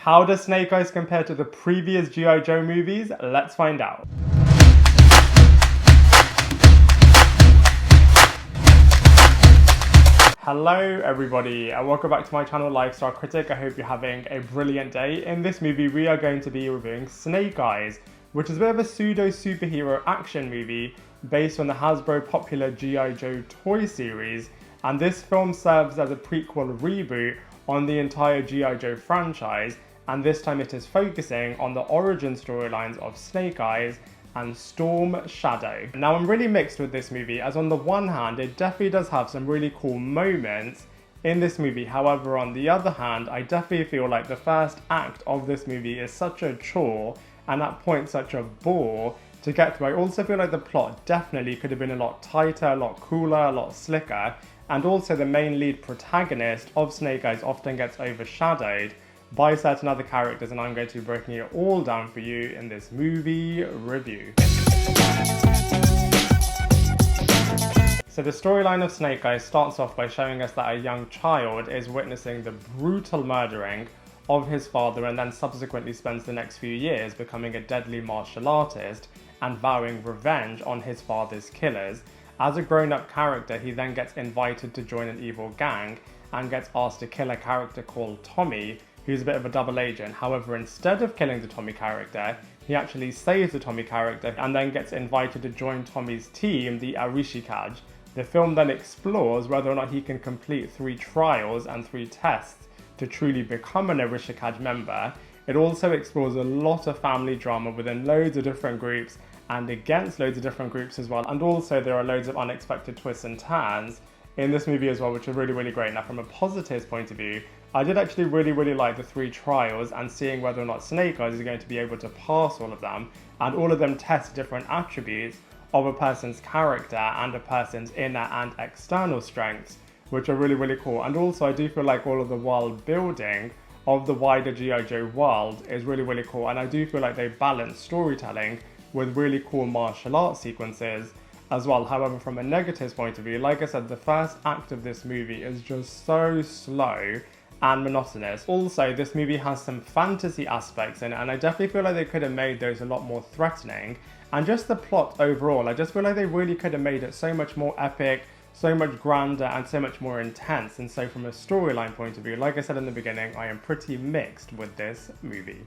How does Snake Eyes compare to the previous G.I. Joe movies? Let's find out. Hello everybody and welcome back to my channel Lifestyle Critic. I hope you're having a brilliant day. In this movie we are going to be reviewing Snake Eyes, which is a bit of a pseudo-superhero action movie based on the Hasbro popular G.I. Joe toy series, and this film serves as a prequel reboot on the entire G.I. Joe franchise, and this time it is focusing on the origin storylines of Snake Eyes and Storm Shadow. Now I'm really mixed with this movie, as on the one hand it definitely does have some really cool moments in this movie. However, on the other hand, I definitely feel like the first act of this movie is such a chore and at points such a bore to get through. I also feel like the plot definitely could have been a lot tighter, a lot cooler, a lot slicker, and also the main lead protagonist of Snake Eyes often gets overshadowed by certain other characters, and I'm going to be breaking it all down for you in this movie review. So the storyline of Snake Eyes starts off by showing us that a young child is witnessing the brutal murdering of his father, and then subsequently spends the next few years becoming a deadly martial artist and vowing revenge on his father's killers. As a grown-up character, he then gets invited to join an evil gang and gets asked to kill a character called Tommy, who's a bit of a double agent. However, instead of killing the Tommy character, he actually saves the Tommy character and then gets invited to join Tommy's team, the Arishikage. The film then explores whether or not he can complete 3 trials and 3 tests to truly become an Arishikage member. It also explores a lot of family drama within loads of different groups and against loads of different groups as well. And also there are loads of unexpected twists and turns in this movie as well, which are really great. Now from a positives point of view, I did actually really like the 3 trials and seeing whether or not Snake Eyes is going to be able to pass all of them, and all of them test different attributes of a person's character and a person's inner and external strengths, which are really cool. And also I do feel like all of the world building of the wider G.I. Joe world is really cool, and I do feel like they balance storytelling with really cool martial arts sequences as well. However, from a negatives point of view, like I said, the first act of this movie is just so slow and monotonous. Also, this movie has some fantasy aspects in it, and I definitely feel like they could have made those a lot more threatening. And just the plot overall, I just feel like they really could have made it so much more epic, so much grander, and so much more intense. And so from a storyline point of view, like I said in the beginning, I am pretty mixed with this movie.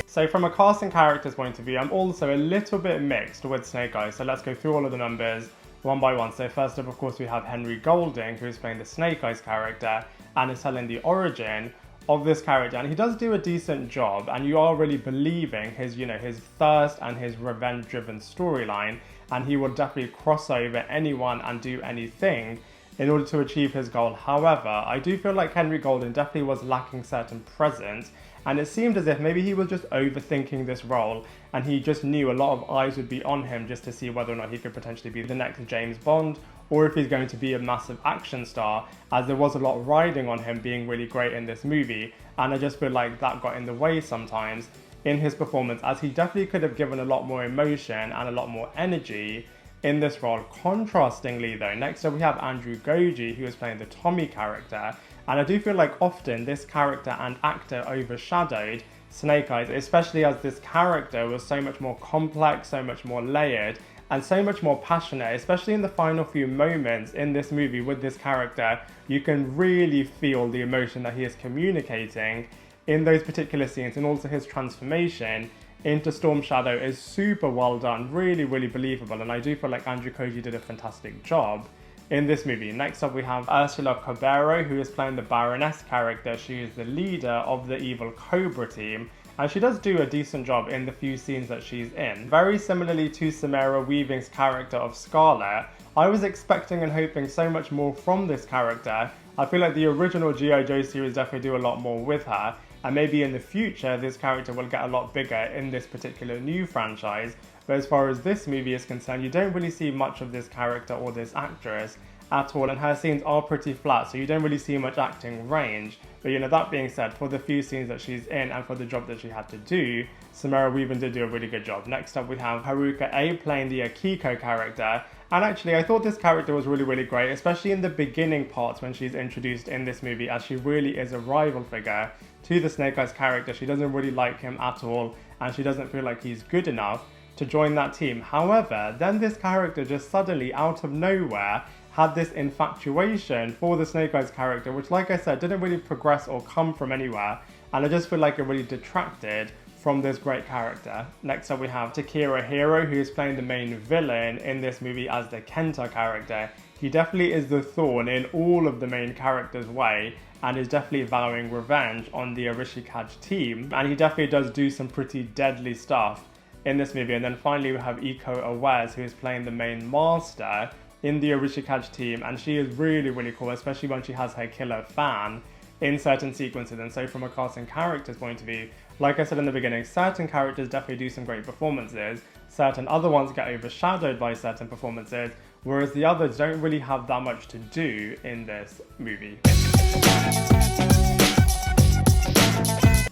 So from a cast and characters point of view, I'm also a little bit mixed with Snake Eyes. So let's go through all of the numbers one by one. So first up, of course, we have Henry Golding, who is playing the Snake Eyes character and is telling the origin of this character, and he does do a decent job, and you are really believing his, his thirst and his revenge-driven storyline, and he will definitely cross over anyone and do anything in order to achieve his goal. However, I do feel like Henry Golding definitely was lacking certain presence, and it seemed as if maybe he was just overthinking this role, and he just knew a lot of eyes would be on him just to see whether or not he could potentially be the next James Bond, or if he's going to be a massive action star, as there was a lot riding on him being really great in this movie, and I just feel like that got in the way sometimes in his performance, as he definitely could have given a lot more emotion and a lot more energy in this role. Contrastingly though, next up we have Andrew Koji, who is playing the Tommy character, and I do feel like often this character and actor overshadowed Snake Eyes, especially as this character was so much more complex, so much more layered, and so much more passionate. Especially in the final few moments in this movie with this character, you can really feel the emotion that he is communicating in those particular scenes, and also his transformation into Storm Shadow is super well done, really believable, and I do feel like Andrew Koji did a fantastic job in this movie. Next up we have Ursula Corbero, who is playing the Baroness character. She is the leader of the evil Cobra team, and she does do a decent job in the few scenes that she's in. Very similarly to Samara Weaving's character of Scarlet, I was expecting and hoping so much more from this character. I feel like the original G.I. Joe series definitely do a lot more with her, and maybe in the future this character will get a lot bigger in this particular new franchise. But as far as this movie is concerned, you don't really see much of this character or this actress, at all, and her scenes are pretty flat, so you don't really see much acting range. But you know, that being said, for the few scenes that she's in and for the job that she had to do, Samara Weaving did do a really good job. Next up we have Haruka A playing the Akiko character, and actually I thought this character was really great, especially in the beginning parts when she's introduced in this movie, as she really is a rival figure to the Snake Eyes character. She doesn't really like him at all, and she doesn't feel like he's good enough to join that team. However, then this character just suddenly out of nowhere had this infatuation for the Snake Eyes character, which, like I said, didn't really progress or come from anywhere, and I just feel like it really detracted from this great character. Next up we have Takehiro, who is playing the main villain in this movie as the Kenta character. He definitely is the thorn in all of the main characters' way, and is definitely vowing revenge on the Arishikage team, and he definitely does do some pretty deadly stuff in this movie. And then finally we have Uwais, who is playing the main master in the Arishikage team, and she is really cool, especially when she has her killer fan in certain sequences. And so from a cast and characters point of view, like I said in the beginning, certain characters definitely do some great performances, certain other ones get overshadowed by certain performances, whereas the others don't really have that much to do in this movie.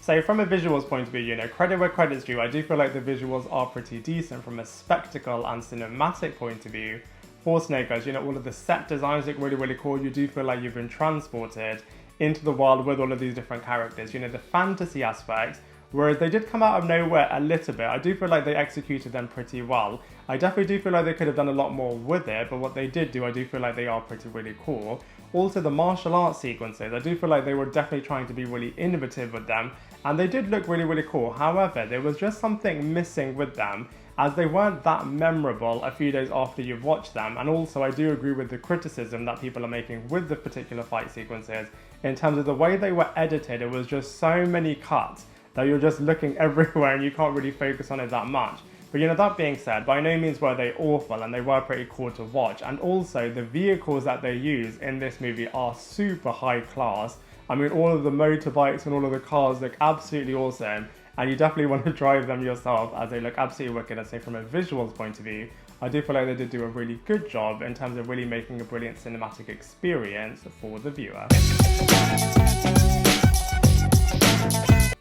So from a visuals point of view, you know, credit where credit's due, I do feel like the visuals are pretty decent from a spectacle and cinematic point of view for Snake Eyes. You know, all of the set designs look really cool. You do feel like you've been transported into the world with all of these different characters. You know, the fantasy aspects, whereas they did come out of nowhere a little bit, I do feel like they executed them pretty well. I definitely do feel like they could have done a lot more with it, but what they did do, I do feel like they are really cool. Also, the martial arts sequences, I do feel like they were definitely trying to be really innovative with them, and they did look really cool. However, there was just something missing with them, as they weren't that memorable a few days after you've watched them. And also, I do agree with the criticism that people are making with the particular fight sequences in terms of the way they were edited. It was just so many cuts that you're just looking everywhere and you can't really focus on it that much. But you know, that being said, by no means were they awful, and they were pretty cool to watch. And also, the vehicles that they use in this movie are super high class. I mean, all of the motorbikes and all of the cars look absolutely awesome, and you definitely want to drive them yourself, as they look absolutely wicked. And so from a visuals point of view, I do feel like they did do a really good job in terms of really making a brilliant cinematic experience for the viewer.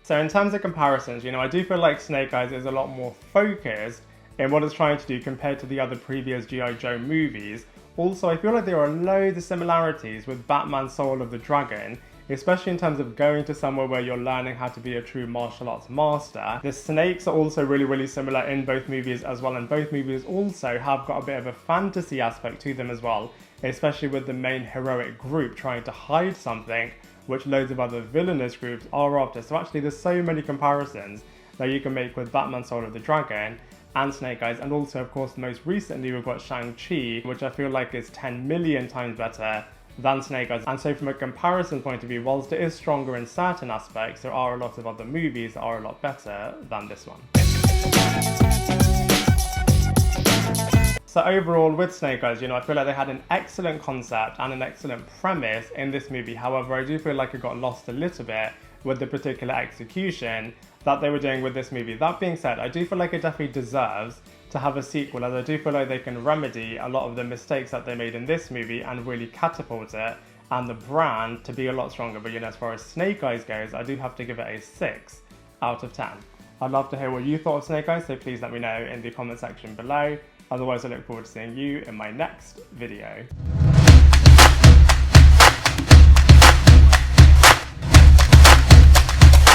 So in terms of comparisons, you know, I do feel like Snake Eyes is a lot more focused in what it's trying to do compared to the other previous G.I. Joe movies. Also, I feel like there are loads of similarities with Batman Soul of the Dragon, especially in terms of going to somewhere where you're learning how to be a true martial arts master. The snakes are also really similar in both movies as well, and both movies also have got a bit of a fantasy aspect to them as well, especially with the main heroic group trying to hide something which loads of other villainous groups are after. So actually there's so many comparisons that you can make with Batman Soul of the Dragon and Snake Eyes. And also, of course, most recently we've got Shang-Chi, which I feel like is 10 million times better than Snake Eyes. And so from a comparison point of view, whilst it is stronger in certain aspects, there are a lot of other movies that are a lot better than this one. So overall, with Snake Eyes, you know, I feel like they had an excellent concept and an excellent premise in this movie. However, I do feel like it got lost a little bit with the particular execution that they were doing with this movie. That being said, I do feel like it definitely deserves to have a sequel, as I do feel like they can remedy a lot of the mistakes that they made in this movie and really catapult it and the brand to be a lot stronger. But you know, as far as Snake Eyes goes, I do have to give it a 6 out of 10. I'd love to hear what you thought of Snake Eyes, so please let me know in the comment section below. Otherwise, I look forward to seeing you in my next video.